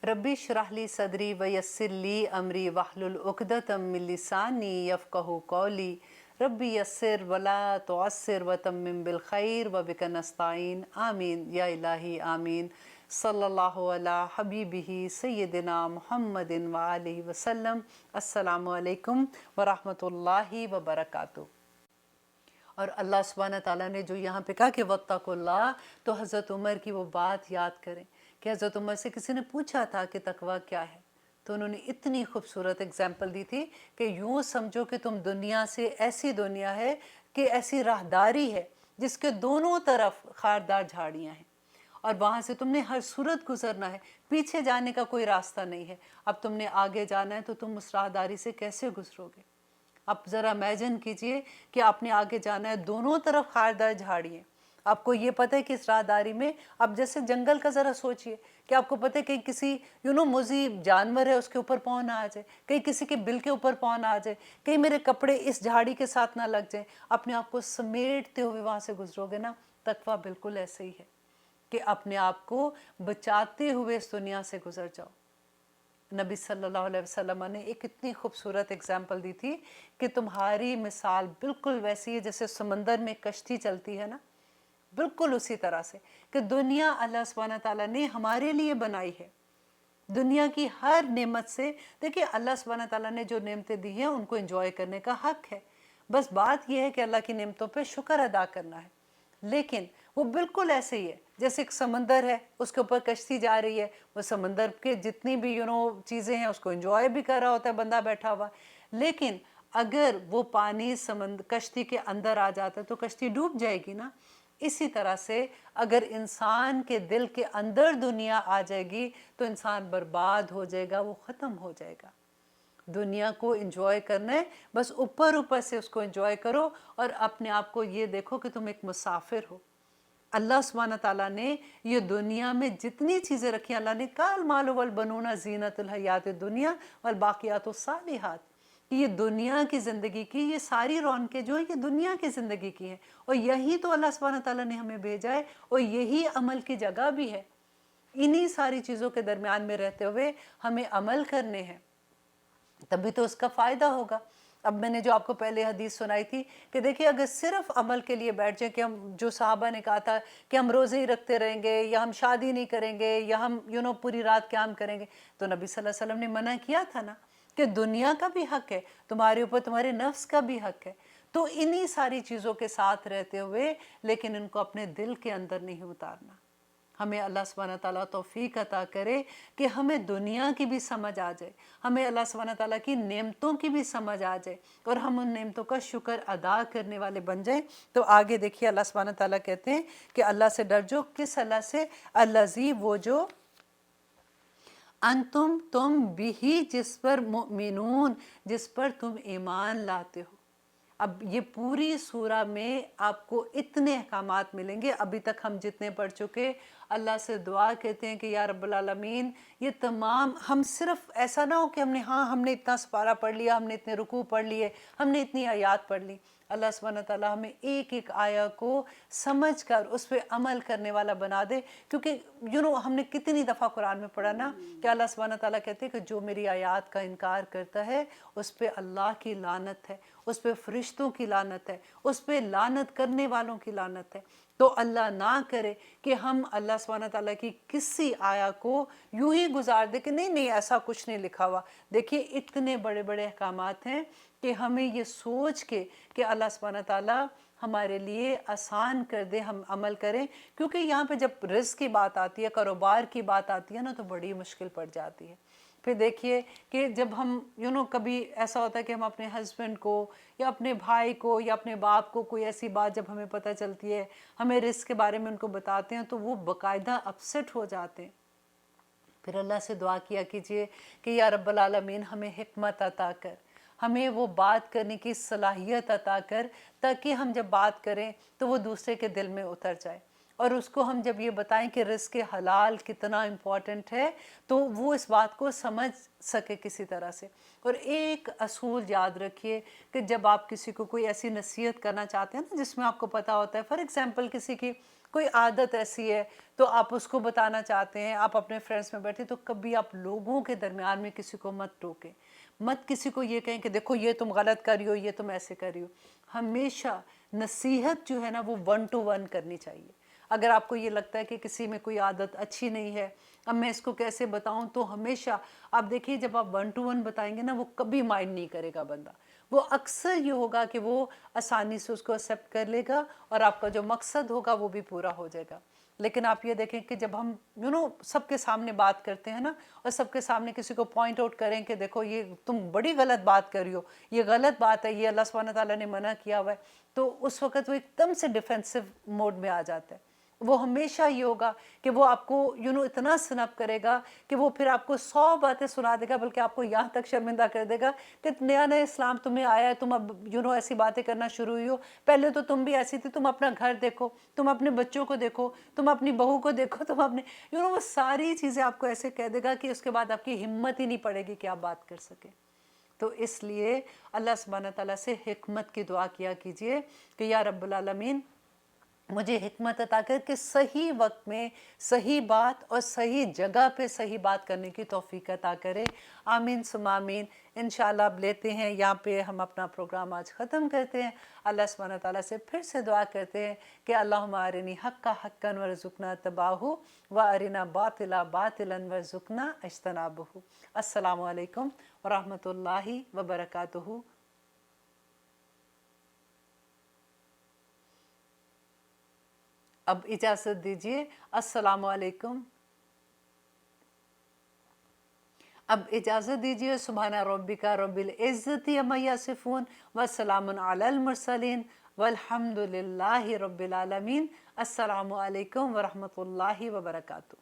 रब्बी इश्रह ली सदरी वयस्सिर ली अमरी वहलुल उक़दतम मिन लिसानी यफ़क़हू क़ौली रब्बी यस्सिर वला तुअस्सिर वतम्मिम बिल खैर व बिका नस्ताईन आमीन या इलाही आमीन। सल्लल्लाहु अला हबीबिही सय्यदिना मुहम्मदिन व आलिहि वसल्लम। अस्सलामु अलैकुम व रहमतुल्लाहि व बरकातुहू। और अल्लाह सुब्हानहू तआला ने जो यहाँ पे कहा कि वत्तकुल्लाह, तो हज़रत उमर की वो बात याद करें कि हज़रत उमर से किसी ने पूछा था कि तकवा क्या है, तो उन्होंने इतनी खूबसूरत एग्जाम्पल दी थी कि यूँ समझो कि तुम दुनिया से, ऐसी दुनिया है कि ऐसी राहदारी है जिसके दोनों तरफ खारदार झाड़ियाँ हैं और वहाँ से तुमने हर सूरत गुजरना है, पीछे जाने का कोई रास्ता नहीं है। अब तुमने आगे जाना है तो तुम उस राहदारी से कैसे गुजरोगे? आप ज़रा इमेजिन कीजिए कि आपने आगे जाना है, दोनों तरफ खारदार झाड़ियाँ, आपको ये पता है कि इस राहदारी में, अब जैसे जंगल का ज़रा सोचिए कि आपको पता है कि किसी मुज़ीब जानवर है उसके ऊपर पाँव ना आ जाए, कहीं किसी के बिल के ऊपर पाँव ना आ जाए, कहीं मेरे कपड़े इस झाड़ी के साथ ना लग जाए, अपने आप को समेटते हुए वहाँ से गुजरोगे ना। तकवा बिल्कुल ऐसे ही है कि अपने आप को बचाते हुए इस दुनिया से गुजर जाओ। नबी सल्लल्लाहु अलैहि वसल्लम ने एक इतनी खूबसूरत एग्जाम्पल दी थी कि तुम्हारी मिसाल बिल्कुल वैसी है जैसे समंदर में कश्ती चलती है ना, बिल्कुल उसी तरह से कि दुनिया अल्लाह सुब्हानहू तआला ने हमारे लिए बनाई है। दुनिया की हर नेमत से, देखिए अल्लाह सुब्हानहू तआला ने जो नेमतें दी हैं उनको एंजॉय करने का हक है, बस बात यह है कि अल्लाह की नेमतों पे शुक्र अदा करना है। लेकिन वो बिल्कुल ऐसे ही है जैसे एक समंदर है, उसके ऊपर कश्ती जा रही है, वो समंदर के जितनी भी चीज़ें हैं उसको एंजॉय भी कर रहा होता है बंदा बैठा हुआ, लेकिन अगर वो पानी कश्ती के अंदर आ जाता है तो कश्ती डूब जाएगी ना। इसी तरह से अगर इंसान के दिल के अंदर दुनिया आ जाएगी तो इंसान बर्बाद हो जाएगा, वो ख़त्म हो जाएगा। दुनिया को एंजॉय करना है, बस ऊपर ऊपर से उसको एंजॉय करो और अपने आप को ये देखो कि तुम एक मुसाफिर हो। अल्लाह सुब्हानहू तआला ने ये दुनिया में जितनी चीज़ें रखी, अल्लाह ने काल मालु वल बनूना ज़ीनतुल हयात दुनिया वल बाक़ियातुस सालिहात, ये दुनिया की ज़िंदगी की ये सारी रौनकें जो है ये दुनिया की ज़िंदगी की हैं, और यही तो अल्लाह सुब्हानहू तआला ने हमें भेजा है और यही अमल की जगह भी है। इन्हीं सारी चीज़ों के दरमियान में रहते हुए हमें अमल करने हैं, तभी तो उसका फ़ायदा होगा। अब मैंने जो आपको पहले हदीस सुनाई थी कि देखिए अगर सिर्फ अमल के लिए बैठ जाए कि हम, जो साहबा ने कहा था कि हम रोज़े ही रखते रहेंगे या हम शादी नहीं करेंगे या हम पूरी रात क़याम करेंगे, तो नबी सल्लल्लाहु अलैहि वसल्लम ने मना किया था ना कि दुनिया का भी हक़ है तुम्हारे ऊपर, तुम्हारे नफ्स का भी हक़ है। तो इन्हीं सारी चीज़ों के साथ रहते हुए लेकिन इनको अपने दिल के अंदर नहीं उतारना। हमें अल्लाह सुब्हानहू तआला तौफीक अता करे कि हमें दुनिया की भी समझ आ जाए, हमें अल्लाह सुब्हानहू तआला की नेमतों की भी समझ आ जाए और हम उन नेमतों का शुक्र अदा करने वाले बन जाएं। तो आगे देखिए अल्लाह सुब्हानहू तआला कहते हैं कि अल्लाह से डर जो, किस अल्लाह से? अल्लज़ी, वो जो तुम बिही, जिस पर मुमिनून, जिस पर तुम ईमान लाते हो। अब ये पूरी सूरा में आपको इतने अहकामात मिलेंगे, अभी तक हम जितने पढ़ चुके, अल्लाह से दुआ कहते हैं कि या रब्बुल आलमीन ये तमाम, हम सिर्फ ऐसा ना हो कि हमने इतना सपारा पढ़ लिया, हमने इतने रुकू पढ़ लिए, हमने इतनी आयात पढ़ ली। अल्लाह सुब्हानहू तआला हमें एक एक आया को समझ कर उस पर अमल करने वाला बना दे, क्योंकि हमने कितनी दफ़ा कुरान में पढ़ा ना कि अल्लाह सुब्हानहू तआला कहते हैं कि जो मेरी आयात का इनकार करता है उस पर अल्लाह की लानत है, उस पर फरिश्तों की लानत है, उस पर लानत करने वालों की लानत है। तो अल्लाह ना करे कि हम अल्लाह सुब्हानहू तआला की किसी आया को यूं ही गुजार दे कि नहीं नहीं ऐसा कुछ नहीं लिखा हुआ। देखिए इतने बड़े बड़े अहकामात हैं कि हमें ये सोच के कि अल्लाह सुब्हानहू तआला हमारे लिए आसान कर दे, हम अमल करें, क्योंकि यहाँ पे जब रिज़्क़ की बात आती है, कारोबार की बात आती है ना, तो बड़ी मुश्किल पड़ जाती है। फिर देखिए कि जब हम कभी ऐसा होता है कि हम अपने हस्बैंड को या अपने भाई को या अपने बाप को कोई ऐसी बात जब हमें पता चलती है, हमें रिस्क के बारे में उनको बताते हैं, तो वो बाकायदा अपसेट हो जाते हैं। फिर अल्लाह से दुआ किया कीजिए कि या रब्बल आलमीन हमें हिकमत अता कर, हमें वो बात करने की सलाहियत अता कर, ताकि हम जब बात करें तो वो दूसरे के दिल में उतर जाए, और उसको हम जब ये बताएं कि रिज़्क़ हलाल कितना इम्पॉर्टेंट है तो वो इस बात को समझ सके किसी तरह से। और एक असूल याद रखिए कि जब आप किसी को कोई ऐसी नसीहत करना चाहते हैं ना जिसमें आपको पता होता है, फॉर एग्ज़ाम्पल किसी की کوئی عادت ایسی ہے تو آپ اس کو بتانا چاہتے ہیں، آپ اپنے فرینڈس میں بیٹھے، تو کبھی آپ لوگوں کے درمیان میں کسی کو مت ٹوکیں، مت کسی کو یہ کہیں کہ دیکھو یہ تم غلط کر رہی ہو، یہ تم ایسے کر رہی ہو۔ ہمیشہ نصیحت جو ہے نا وہ 1 to 1 کرنی چاہیے۔ اگر آپ کو یہ لگتا ہے کہ کسی میں کوئی عادت اچھی نہیں ہے، اب میں اس کو کیسے بتاؤں، تو ہمیشہ آپ دیکھیے جب آپ 1 to 1 بتائیں گے نا، وہ کبھی مائنڈ نہیں کرے گا بندہ، وہ اکثر یہ ہوگا کہ وہ آسانی سے اس کو ایکسیپٹ کر لے گا اور آپ کا جو مقصد ہوگا وہ بھی پورا ہو جائے گا۔ لیکن آپ یہ دیکھیں کہ جب ہم سب کے سامنے بات کرتے ہیں نا، اور سب کے سامنے کسی کو پوائنٹ آؤٹ کریں کہ دیکھو یہ تم بڑی غلط بات کر رہی ہو، یہ غلط بات ہے، یہ اللہ سبحانہ تعالیٰ نے منع کیا ہوا ہے، تو اس وقت وہ ایک دم سے ڈیفینسو موڈ میں آ جاتا ہے۔ وہ ہمیشہ یہ ہوگا کہ وہ آپ کو اتنا سنپ کرے گا کہ وہ پھر آپ کو 100 باتیں سنا دے گا، بلکہ آپ کو یہاں تک شرمندہ کر دے گا کہ نیا نیا اسلام تمہیں آیا ہے، تم اب ایسی باتیں کرنا شروع ہوئی ہو، پہلے تو تم بھی ایسی تھی، تم اپنا گھر دیکھو، تم اپنے بچوں کو دیکھو، تم اپنی بہو کو دیکھو، تم اپنے وہ ساری چیزیں آپ کو ایسے کہہ دے گا کہ اس کے بعد آپ کی ہمت ہی نہیں پڑے گی کہ آپ بات کر سکیں۔ تو اس لیے اللہ سبحانہ تعالیٰ سے حکمت کی دعا کیا کیجئے کہ یا رب العالمین مجھے حکمت عطا کر کہ صحیح وقت میں صحیح بات اور صحیح جگہ پہ صحیح بات کرنے کی توفیق عطا کرے۔ آمین ثم آمین۔ انشاءاللہ اب لیتے ہیں یہاں پہ ہم اپنا پروگرام آج ختم کرتے ہیں۔ اللہ سبحانہ تعالیٰ سے پھر سے دعا کرتے ہیں کہ اللہم ارنی حقا حقا وارزقنا اتباعہ وارنا باطلا باطلا وارزقنا اجتنابہ۔ السلام علیکم ورحمۃ اللہ وبرکاتہ۔ اب اجازت دیجیے، السلام علیکم۔ اب اجازت دیجیے، سبحان ربک رب العزت عما یصفون وسلام علی المرسلین والحمد للہ رب العالمین۔ السلام علیکم ورحمۃ اللہ وبرکاتہ۔